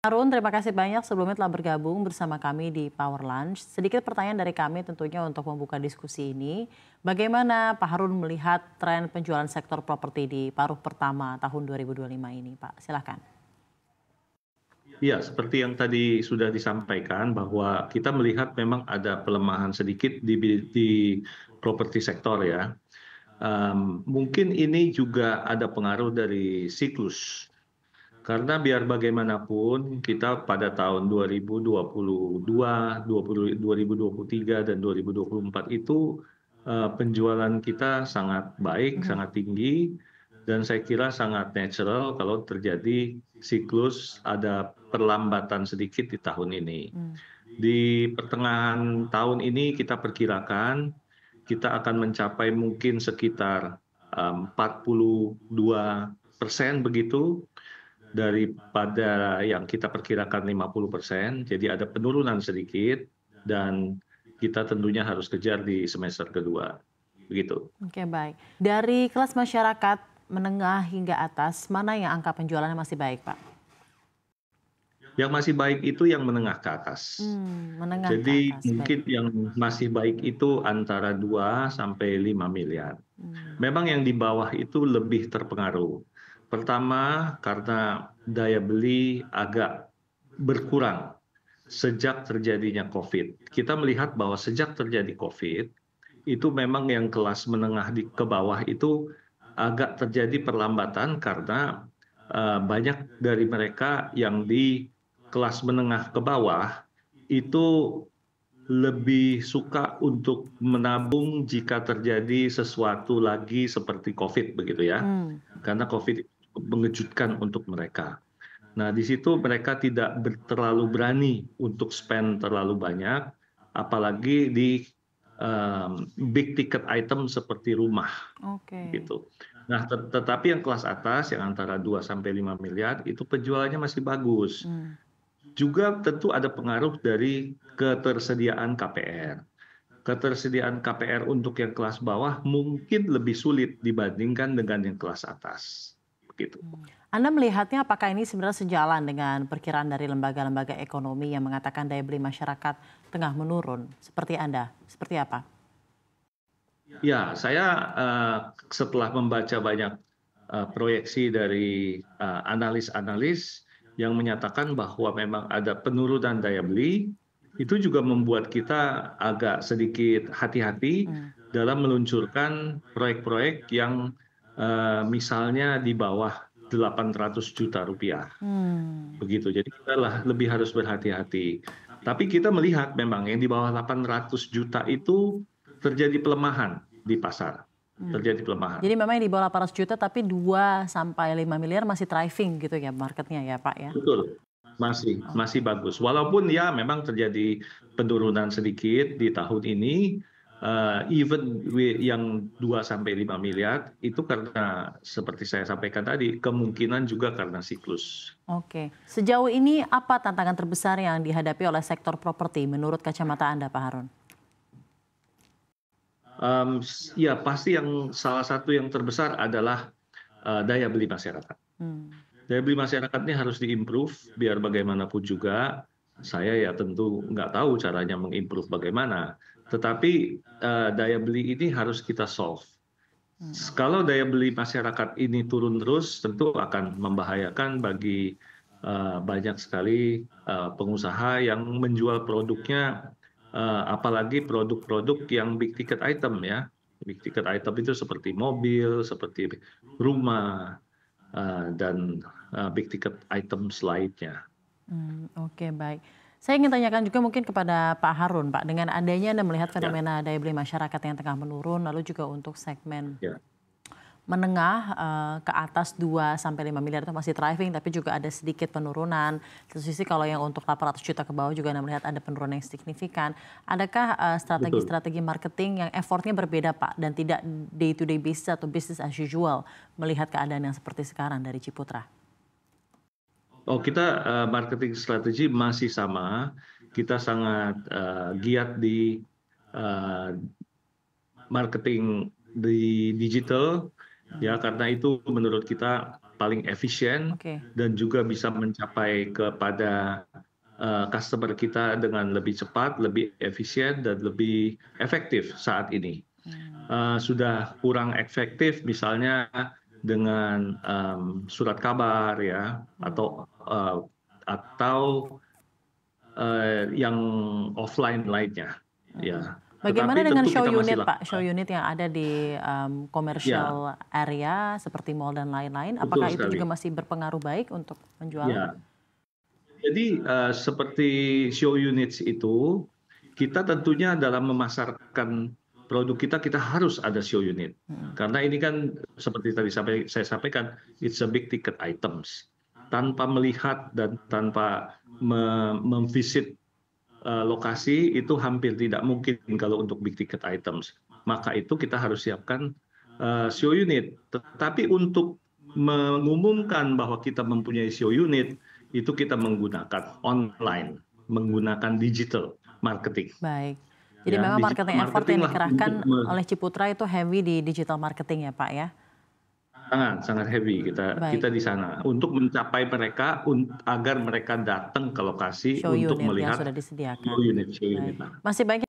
Harun, terima kasih banyak sebelumnya telah bergabung bersama kami di Power Lunch. Sedikit pertanyaan dari kami tentunya untuk membuka diskusi ini. Bagaimana Pak Harun melihat tren penjualan sektor properti di paruh pertama tahun 2025 ini, Pak? Silakan. Iya, seperti yang tadi sudah disampaikan bahwa kita melihat memang ada pelemahan sedikit di properti sektor ya. Mungkin ini juga ada pengaruh dari siklus. Karena biar bagaimanapun kita pada tahun 2022, 2023 dan 2024 itu penjualan kita sangat baik, Mhm. sangat tinggi dan saya kira sangat natural kalau terjadi siklus ada perlambatan sedikit di tahun ini. Hmm. Di pertengahan tahun ini kita perkirakan kita akan mencapai mungkin sekitar 42% begitu daripada yang kita perkirakan 50%. Jadi ada penurunan sedikit dan kita tentunya harus kejar di semester kedua. Begitu. Oke, baik. Dari kelas masyarakat menengah hingga atas, mana yang angka penjualannya masih baik, Pak? Yang masih baik itu yang menengah ke atas. Menengah ke Jadi atas, baik. mungkin yang masih baik itu antara 2 sampai 5 miliar. Memang yang di bawah itu lebih terpengaruh. Pertama, karena daya beli agak berkurang sejak terjadinya COVID. Kita melihat bahwa sejak terjadi COVID, itu memang yang kelas menengah ke bawah itu agak terjadi perlambatan karena banyak dari mereka yang di kelas menengah ke bawah itu lebih suka untuk menabung jika terjadi sesuatu lagi seperti COVID begitu ya. Karena COVID cukup mengejutkan untuk mereka. Nah, di situ mereka tidak terlalu berani untuk spend terlalu banyak, apalagi di big ticket item seperti rumah. Oke. Gitu. Nah, tetapi yang kelas atas yang antara 2 sampai 5 miliar itu penjualannya masih bagus. Juga tentu ada pengaruh dari ketersediaan KPR. Ketersediaan KPR untuk yang kelas bawah mungkin lebih sulit dibandingkan dengan yang kelas atas. Begitu. Anda melihatnya apakah ini sebenarnya sejalan dengan perkiraan dari lembaga-lembaga ekonomi yang mengatakan daya beli masyarakat tengah menurun? Seperti Anda, seperti apa? Ya, saya setelah membaca banyak proyeksi dari analis-analis yang menyatakan bahwa memang ada penurunan daya beli, itu juga membuat kita agak sedikit hati-hati dalam meluncurkan proyek-proyek yang misalnya di bawah 800 juta rupiah. Begitu. Jadi kita lebih harus berhati-hati. Tapi kita melihat memang yang di bawah 800 juta itu terjadi pelemahan di pasar. Terjadi pelemahan. Jadi memang yang di bawah 800 juta tapi 2 sampai 5 miliar masih thriving gitu ya marketnya ya Pak ya? Betul. Masih bagus. Walaupun ya memang terjadi penurunan sedikit di tahun ini, even yang 2 sampai 5 miliar itu karena seperti saya sampaikan tadi, kemungkinan juga karena siklus. Oke. Sejauh ini apa tantangan terbesar yang dihadapi oleh sektor properti menurut kacamata Anda Pak Harun? Ya pasti yang salah satu yang terbesar adalah daya beli masyarakat. Daya beli masyarakat ini harus diimprove biar bagaimanapun juga saya ya tentu nggak tahu caranya mengimprove bagaimana. Tetapi daya beli ini harus kita solve. Kalau daya beli masyarakat ini turun terus tentu akan membahayakan bagi banyak sekali pengusaha yang menjual produknya apalagi produk-produk yang big ticket item ya. Big ticket item itu seperti mobil, seperti rumah, dan big ticket items lainnya. Oke, baik. Saya ingin tanyakan juga mungkin kepada Pak Harun, Pak, dengan adanya Anda melihat Ya, fenomena daya beli masyarakat yang tengah menurun, lalu juga untuk segmen ya. menengah ke atas 2 sampai 5 miliar itu masih thriving, tapi juga ada sedikit penurunan. Satu sisi kalau yang untuk 800 juta ke bawah juga Anda melihat ada penurunan yang signifikan. Adakah Betul. strategi-strategi marketing yang effortnya berbeda Pak, dan tidak day to day basis atau business as usual melihat keadaan yang seperti sekarang dari Ciputra? Oh, kita marketing strategi masih sama. Kita sangat giat di eh, marketing di digital, ya karena itu menurut kita paling efisien Oke. dan juga bisa mencapai kepada customer kita dengan lebih cepat, lebih efisien, dan lebih efektif saat ini. Sudah kurang efektif misalnya dengan surat kabar ya, atau yang offline lainnya. Ya. Bagaimana Tetapi dengan tentu show kita masih unit, Pak? Show lakukan. unit yang ada di Ya, commercial area seperti mall dan lain-lain, betul apakah itu juga sekali. masih berpengaruh baik untuk penjualan? Ya, jadi seperti show units itu, kita tentunya dalam memasarkan produk kita, kita harus ada show unit. Karena ini kan seperti tadi saya sampaikan, it's a big ticket items. Tanpa melihat dan tanpa memvisit lokasi itu hampir tidak mungkin kalau untuk big ticket items. Maka itu kita harus siapkan show unit. Tetapi untuk mengumumkan bahwa kita mempunyai show unit, itu kita menggunakan online, menggunakan digital marketing. Baik. Jadi Ya, memang digital marketing effort marketing yang lah untuk dikerahkan oleh Ciputra itu heavy di digital marketing ya, Pak ya? sangat heavy Baik. kita di sana untuk mencapai mereka agar mereka datang ke lokasi Show untuk unit yang melihat sudah disediakan. show unit. Baik. Masih banyak